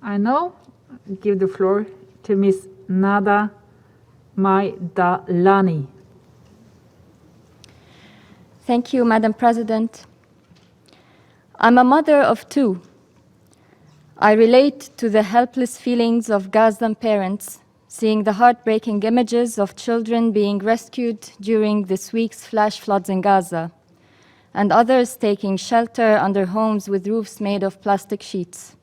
I now give the floor to Ms. Nada Majdalani. Thank you, Madam President. I'm a mother of two. I relate to the helpless feelings of Gazan parents seeing the heartbreaking images of children being rescued during this week's flash floods in Gaza, and others taking shelter under homes with roofs made of plastic sheets.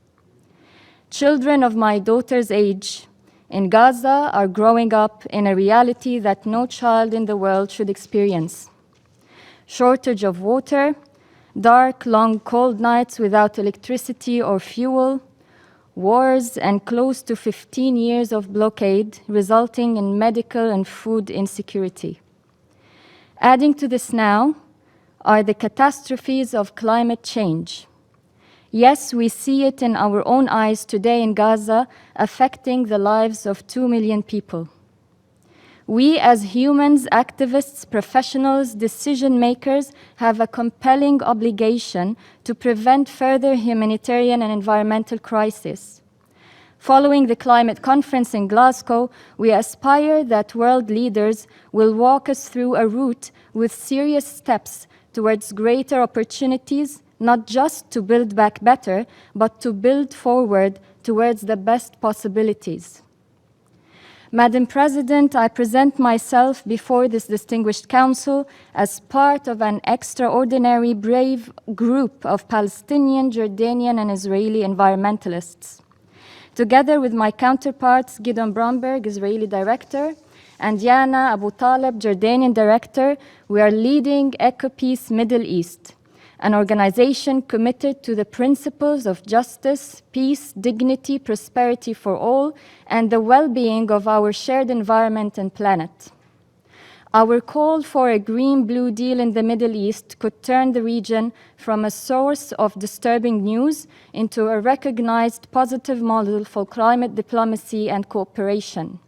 Children of my daughter's age in Gaza are growing up in a reality that no child in the world should experience. Shortage of water, dark, long, cold nights without electricity or fuel, wars, and close to 15 years of blockade, resulting in medical and food insecurity. Adding to this now are the catastrophes of climate change. Yes, we see it in our own eyes today in Gaza, affecting the lives of 2 million people. We as humans, activists, professionals, decision makers have a compelling obligation to prevent further humanitarian and environmental crisis. Following the climate conference in Glasgow, we aspire that world leaders will walk us through a route with serious steps towards greater opportunities, not just to build back better, but to build forward towards the best possibilities. Madam President, I present myself before this distinguished council as part of an extraordinary brave group of Palestinian, Jordanian, and Israeli environmentalists. Together with my counterparts, Gidon Bromberg, Israeli Director, and Yana Abu Taleb, Jordanian Director, we are leading EcoPeace Middle East, an organization committed to the principles of justice, peace, dignity, prosperity for all, and the well-being of our shared environment and planet. Our call for a green-blue deal in the Middle East could turn the region from a source of disturbing news into a recognized positive model for climate diplomacy and cooperation.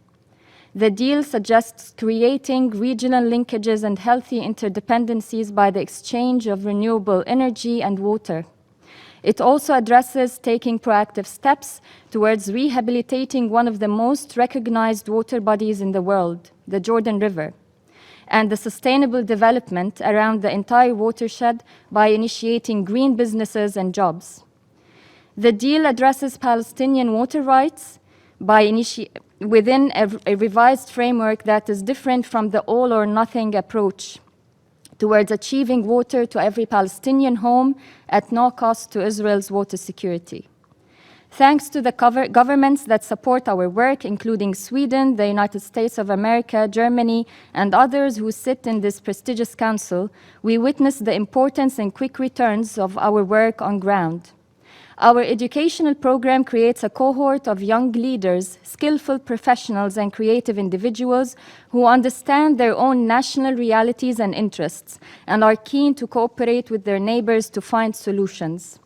The deal suggests creating regional linkages and healthy interdependencies by the exchange of renewable energy and water. It also addresses taking proactive steps towards rehabilitating one of the most recognized water bodies in the world, the Jordan River, and the sustainable development around the entire watershed by initiating green businesses and jobs. The deal addresses Palestinian water rights by within a revised framework that is different from the all-or-nothing approach towards achieving water to every Palestinian home at no cost to Israel's water security. Thanks to the governments that support our work, including Sweden, the United States of America, Germany, and others who sit in this prestigious council, we witness the importance and quick returns of our work on ground. Our educational program creates a cohort of young leaders, skillful professionals, and creative individuals who understand their own national realities and interests and are keen to cooperate with their neighbors to find solutions.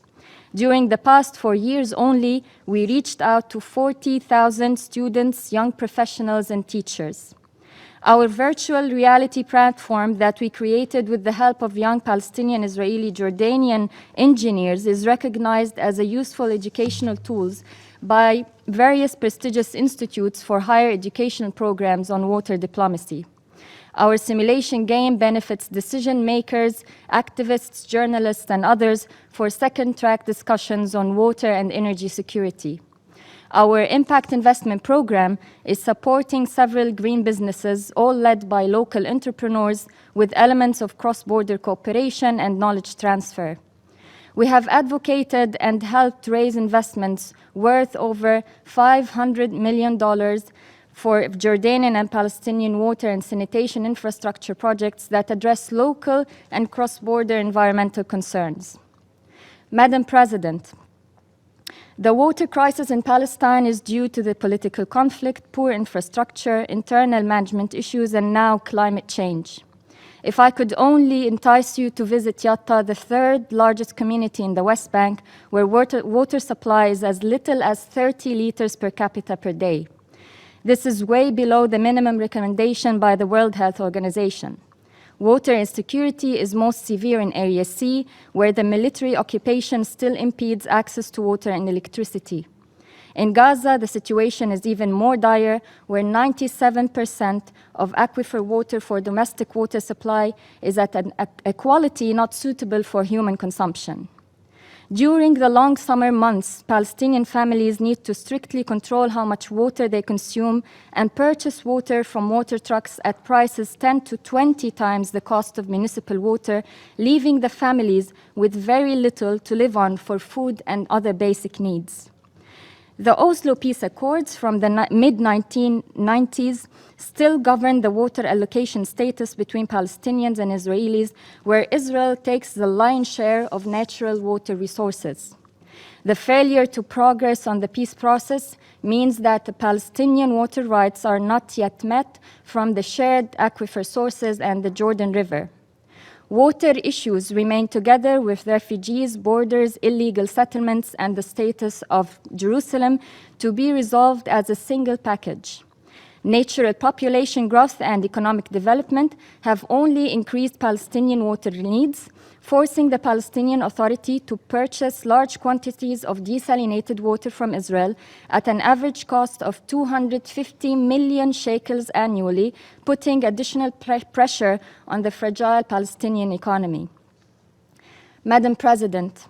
During the past 4 years only, we reached out to 40,000 students, young professionals, and teachers. Our virtual reality platform that we created with the help of young Palestinian, Israeli, Jordanian engineers is recognized as a useful educational tool by various prestigious institutes for higher educational programs on water diplomacy. Our simulation game benefits decision makers, activists, journalists, and others for second-track discussions on water and energy security. Our impact investment program is supporting several green businesses, all led by local entrepreneurs with elements of cross-border cooperation and knowledge transfer. We have advocated and helped raise investments worth over $500 million for Jordanian and Palestinian water and sanitation infrastructure projects that address local and cross-border environmental concerns. Madam President, the water crisis in Palestine is due to the political conflict, poor infrastructure, internal management issues, and now climate change. If I could only entice you to visit Yatta, the third largest community in the West Bank, where water supply is as little as 30 liters per capita per day. This is way below the minimum recommendation by the World Health Organization. Water insecurity is most severe in Area C, where the military occupation still impedes access to water and electricity. In Gaza, the situation is even more dire, where 97% of aquifer water for domestic water supply is at a quality not suitable for human consumption. During the long summer months, Palestinian families need to strictly control how much water they consume and purchase water from water trucks at prices 10 to 20 times the cost of municipal water, leaving the families with very little to live on for food and other basic needs. The Oslo Peace Accords from the mid-1990s still govern the water allocation status between Palestinians and Israelis, where Israel takes the lion's share of natural water resources. The failure to progress on the peace process means that the Palestinian water rights are not yet met from the shared aquifer sources and the Jordan River. Water issues remain together with refugees, borders, illegal settlements, and the status of Jerusalem to be resolved as a single package. Natural population growth and economic development have only increased Palestinian water needs, forcing the Palestinian Authority to purchase large quantities of desalinated water from Israel at an average cost of 250 million shekels annually, putting additional pressure on the fragile Palestinian economy. Madam President,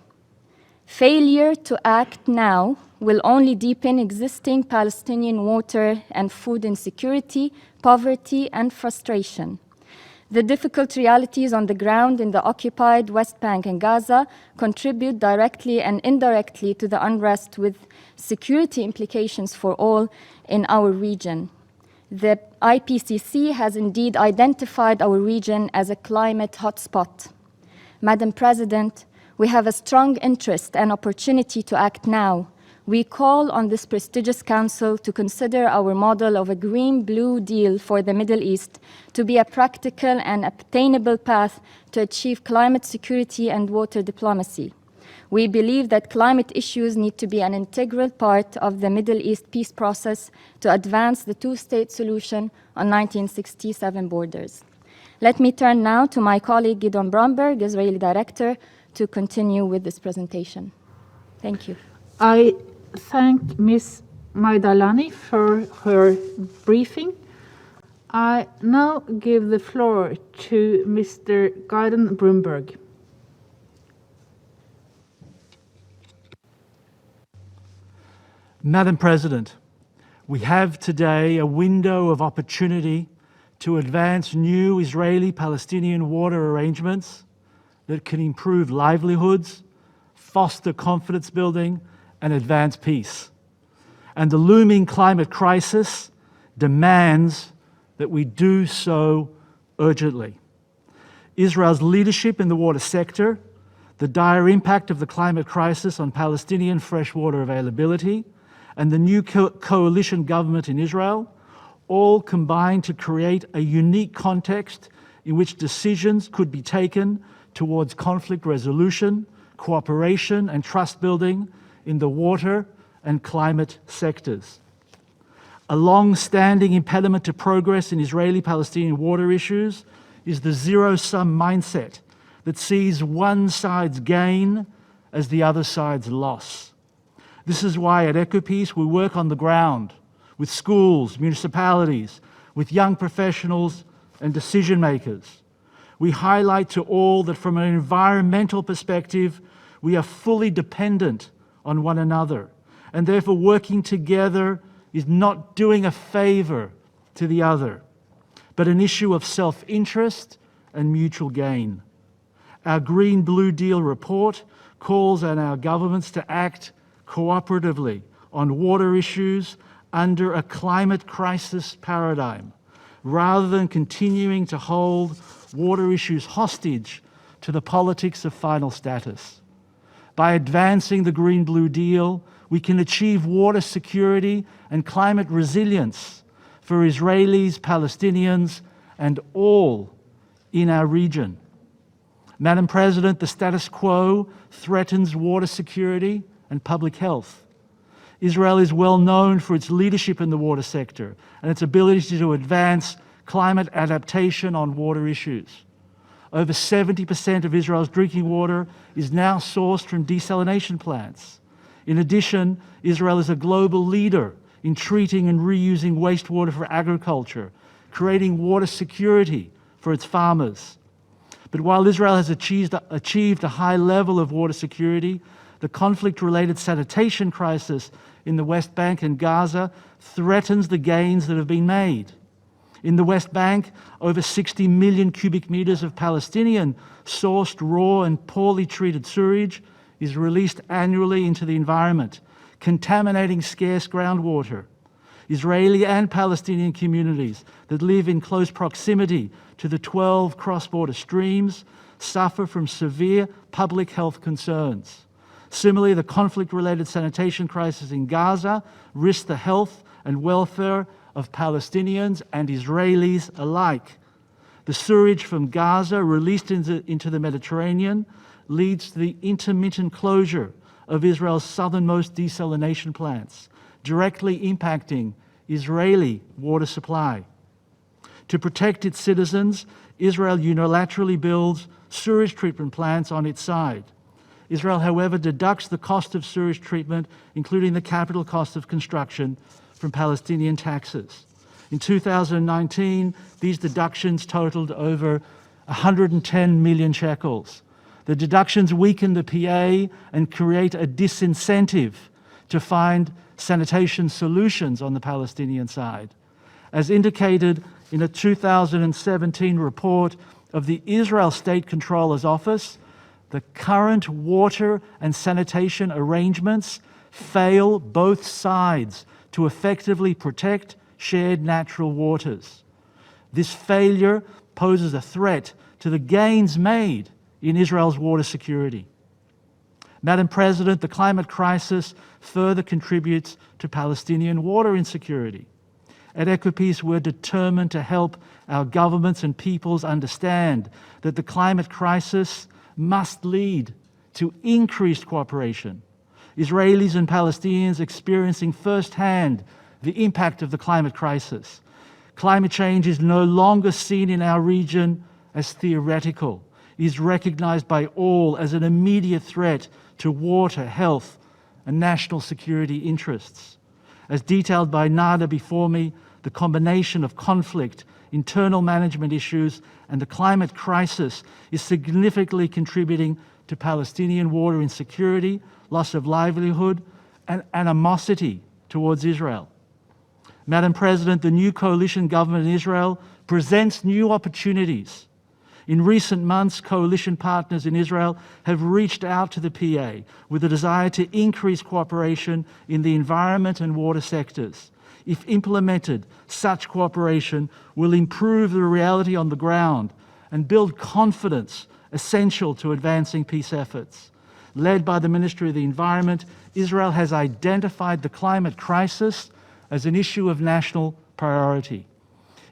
failure to act now will only deepen existing Palestinian water and food insecurity, poverty, and frustration. The difficult realities on the ground in the occupied West Bank and Gaza contribute directly and indirectly to the unrest, with security implications for all in our region. The IPCC has indeed identified our region as a climate hotspot. Madam President, we have a strong interest and opportunity to act now. We call on this prestigious council to consider our model of a green-blue deal for the Middle East to be a practical and obtainable path to achieve climate security and water diplomacy. We believe that climate issues need to be an integral part of the Middle East peace process to advance the two-state solution on 1967 borders. Let me turn now to my colleague Gidon Bromberg, Israeli Director, to continue with this presentation. Thank you. I thank Ms. Majdalani for her briefing. I now give the floor to Mr. Gidon Bromberg. Madam President, we have today a window of opportunity to advance new Israeli-Palestinian water arrangements that can improve livelihoods, foster confidence building, and advance peace. And the looming climate crisis demands that we do so urgently. Israel's leadership in the water sector, the dire impact of the climate crisis on Palestinian freshwater availability, and the new coalition government in Israel all combine to create a unique context in which decisions could be taken towards conflict resolution, cooperation, and trust building in the water and climate sectors. A long-standing impediment to progress in Israeli-Palestinian water issues is the zero-sum mindset that sees one side's gain as the other side's loss. This is why at EcoPeace we work on the ground with schools, municipalities, with young professionals and decision makers. We highlight to all that from an environmental perspective, we are fully dependent on one another, and therefore working together is not doing a favor to the other, but an issue of self-interest and mutual gain. Our Green-Blue Deal report calls on our governments to act cooperatively on water issues under a climate crisis paradigm, rather than continuing to hold water issues hostage to the politics of final status. By advancing the Green-Blue Deal, we can achieve water security and climate resilience for Israelis, Palestinians, and all in our region. Madam President, the status quo threatens water security and public health. Israel is well known for its leadership in the water sector and its ability to advance climate adaptation on water issues. Over 70% of Israel's drinking water is now sourced from desalination plants. In addition, Israel is a global leader in treating and reusing wastewater for agriculture, creating water security for its farmers. But while Israel has achieved a high level of water security, the conflict-related sanitation crisis in the West Bank and Gaza threatens the gains that have been made. In the West Bank, over 60 million cubic meters of Palestinian-sourced raw and poorly treated sewage is released annually into the environment, contaminating scarce groundwater. Israeli and Palestinian communities that live in close proximity to the 12 cross-border streams suffer from severe public health concerns. Similarly, the conflict-related sanitation crisis in Gaza risks the health and welfare of Palestinians and Israelis alike. The sewage from Gaza released into the Mediterranean leads to the intermittent closure of Israel's southernmost desalination plants, directly impacting Israeli water supply. To protect its citizens, Israel unilaterally builds sewage treatment plants on its side. Israel, however, deducts the cost of sewage treatment, including the capital cost of construction, from Palestinian taxes. In 2019, these deductions totaled over 110 million shekels. The deductions weaken the PA and create a disincentive to find sanitation solutions on the Palestinian side. As indicated in a 2017 report of the Israel State Controller's Office, the current water and sanitation arrangements fail both sides to effectively protect shared natural waters. This failure poses a threat to the gains made in Israel's water security. Madam President, the climate crisis further contributes to Palestinian water insecurity. At EcoPeace, we're determined to help our governments and peoples understand that the climate crisis must lead to increased cooperation. Israelis and Palestinians experiencing firsthand the impact of the climate crisis. Climate change is no longer seen in our region as theoretical. It is recognized by all as an immediate threat to water, health, and national security interests. As detailed by Nada before me, the combination of conflict, internal management issues, and the climate crisis is significantly contributing to Palestinian water insecurity, loss of livelihood, and animosity towards Israel. Madam President, the new coalition government in Israel presents new opportunities. In recent months, coalition partners in Israel have reached out to the PA with a desire to increase cooperation in the environment and water sectors. If implemented, such cooperation will improve the reality on the ground and build confidence essential to advancing peace efforts. Led by the Ministry of the Environment, Israel has identified the climate crisis as an issue of national priority.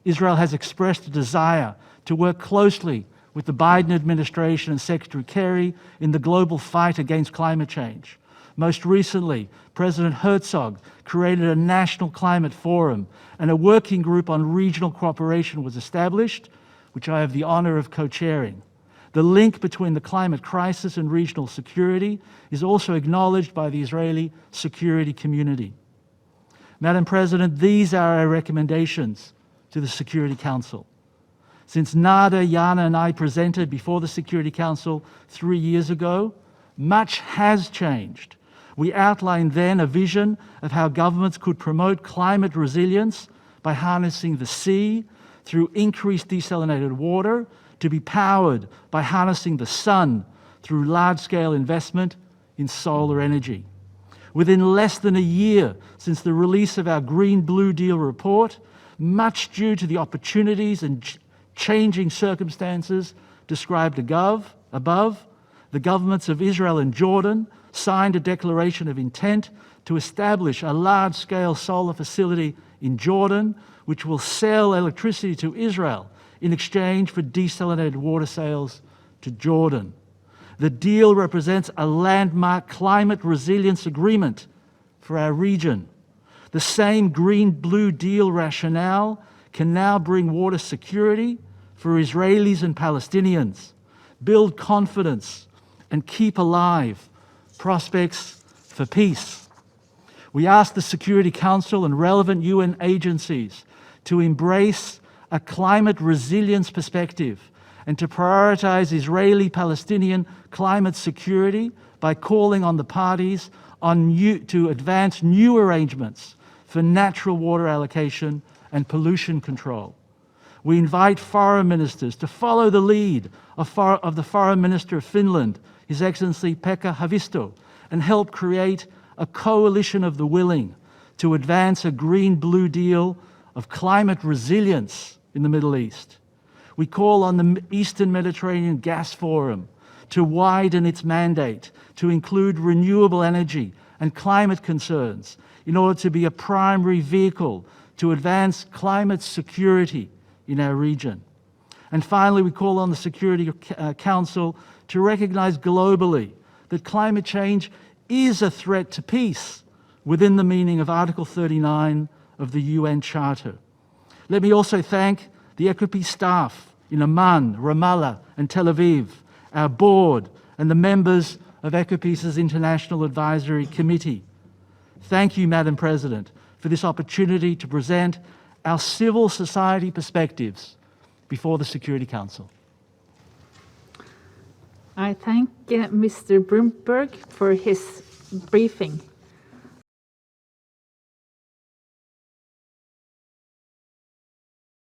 Israel has expressed a desire to work closely with the Biden administration and Secretary Kerry in the global fight against climate change. Most recently, President Herzog created a national climate forum, and a working group on regional cooperation was established, which I have the honor of co-chairing. The link between the climate crisis and regional security is also acknowledged by the Israeli security community. Madam President, these are our recommendations to the Security Council. Since Nada, Yana, and I presented before the Security Council 3 years ago, much has changed. We outlined then a vision of how governments could promote climate resilience by harnessing the sea through increased desalinated water, to be powered by harnessing the sun through large-scale investment in solar energy. Within less than a year since the release of our Green-Blue Deal report, much due to the opportunities and changing circumstances described above, the governments of Israel and Jordan signed a declaration of intent to establish a large-scale solar facility in Jordan, which will sell electricity to Israel in exchange for desalinated water sales to Jordan. The deal represents a landmark climate resilience agreement for our region. The same Green-Blue Deal rationale can now bring water security for Israelis and Palestinians, build confidence, and keep alive prospects for peace. We ask the Security Council and relevant UN agencies to embrace a climate resilience perspective and to prioritize Israeli-Palestinian climate security by calling on the parties to advance new arrangements for natural water allocation and pollution control. We invite foreign ministers to follow the lead of the Foreign Minister of Finland, His Excellency Pekka Haavisto, and help create a coalition of the willing to advance a green-blue deal of climate resilience in the Middle East. We call on the Eastern Mediterranean Gas Forum to widen its mandate to include renewable energy and climate concerns in order to be a primary vehicle to advance climate security in our region. And finally, we call on the Security Council to recognize globally that climate change is a threat to peace within the meaning of Article 39 of the UN Charter. Let me also thank the EcoPeace staff in Amman, Ramallah, and Tel Aviv, our board, and the members of EcoPeace's International Advisory Committee. Thank you, Madam President, for this opportunity to present our civil society perspectives before the Security Council. I thank Mr. Bromberg for his briefing.